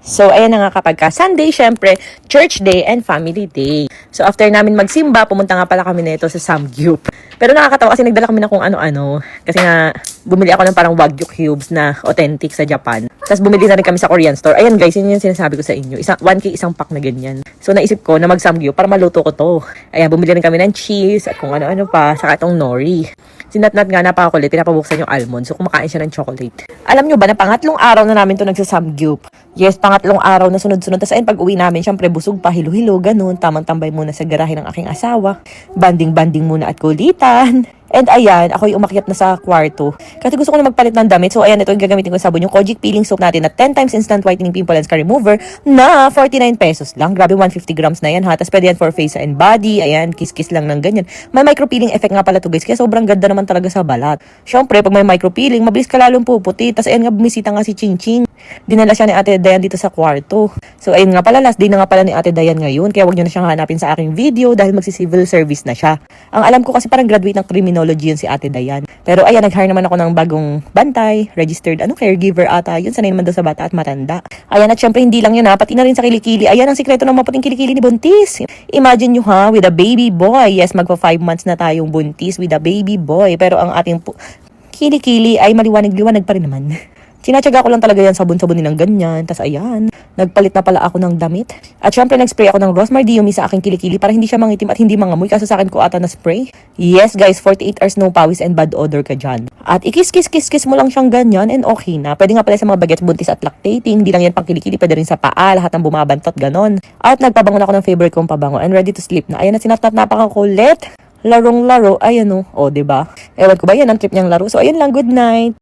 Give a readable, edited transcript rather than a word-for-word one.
So, ayan na nga kapag ka Sunday, syempre, church day and family day. So, after namin magsimba, pumunta nga pala kami nito sa Samgyup. Pero nakakatawa kasi nagdala kami na kung ano-ano. Kasi nga, bumili ako ng parang Wagyu cubes na authentic sa Japan. Tapos bumili na rin kami sa Korean store. Ayan guys, yun yung sinasabi ko sa inyo. 1K isang pack na ganyan. So, naisip ko na mag-Samgyup para maluto ko to. Ayan, bumili rin kami ng cheese at kung ano-ano pa, saka itong nori. Sinatnat nga napakakulit, pinapabuksan yung almond. So, kumakain siya ng chocolate. Alam nyo ba na pangatlong araw na namin to nagsasamgyup? Yes, pangatlong araw na sunod-sunod. Tapos ayun, pag uwi namin, syempre busog pa, hilo-hilo, ganun. Tamang tambay muna sa garahe ng aking asawa. Banding-banding muna at kulitan. And ayan, ako yung umakyat na sa kwarto. Kasi gusto ko na magpalit ng damit. So ayan, ito yung gagamitin ko sabon. Yung Kojic peeling soap natin na 10 times instant whitening pimple and scar remover na 49 pesos lang. Grabe, 150 grams na yan ha. Tapos pwede yan for face and body. Ayan, kiss-kiss lang ng ganyan. May micro peeling effect nga pala to guys. Kaya sobrang ganda naman talaga sa balat. Syempre, pag may micro peeling, mabilis ka lalong puputi. Tapos ayan nga, bumisita nga si Ching Ching. Dinala siya ni Ate Dayan dito sa kwarto. So ayun nga pala, last day na nga pala ni Ate Dayan ngayon. Kaya wag nyo na siyang hanapin sa aking video dahil magsi-civil service na siya. Ang alam ko kasi parang graduate ng criminology yun si Ate Dayan. Pero ayan, nag-hire naman ako ng bagong bantay, registered caregiver ata. Yun, sanay naman daw sa bata at matanda. Ayan, at syempre hindi lang yun ha, pati na rin sa kilikili. Ayan ang sikreto ng maputing kilikili ni Buntis. Imagine nyo ha, with a baby boy. Yes, magpa 5 months na tayong buntis with a baby boy. Pero ang ating kilikili ay maliwanag-liwanag pa rin naman. Sinatsaga ko lang talaga yan sabon-sabon nilang ganyan. Tapos ayan, nagpalit na pala ako ng damit. At syempre nag-spray ako ng rosemary diumi sa aking kilikili para hindi siya mangitim at hindi mangamoy. Kaso sa akin ko ata na spray. Yes guys, 48 hours no pawis and bad odor ka dyan. At ikis-kis-kis-kis mo lang siyang ganyan and okay na. Pwede nga pala sa mga bagets buntis at lactating. Hindi lang yan pang kilikili, pwede rin sa paa, lahat ng bumabantot, ganon. At nagpabango na ako ng favorite kong pabango and ready to sleep na. Ayan na, sinatnat napakakulit. Larong-laro, ayan o, diba? Ewan ko ba yan ang trip niyang laro. So ayan lang, good night.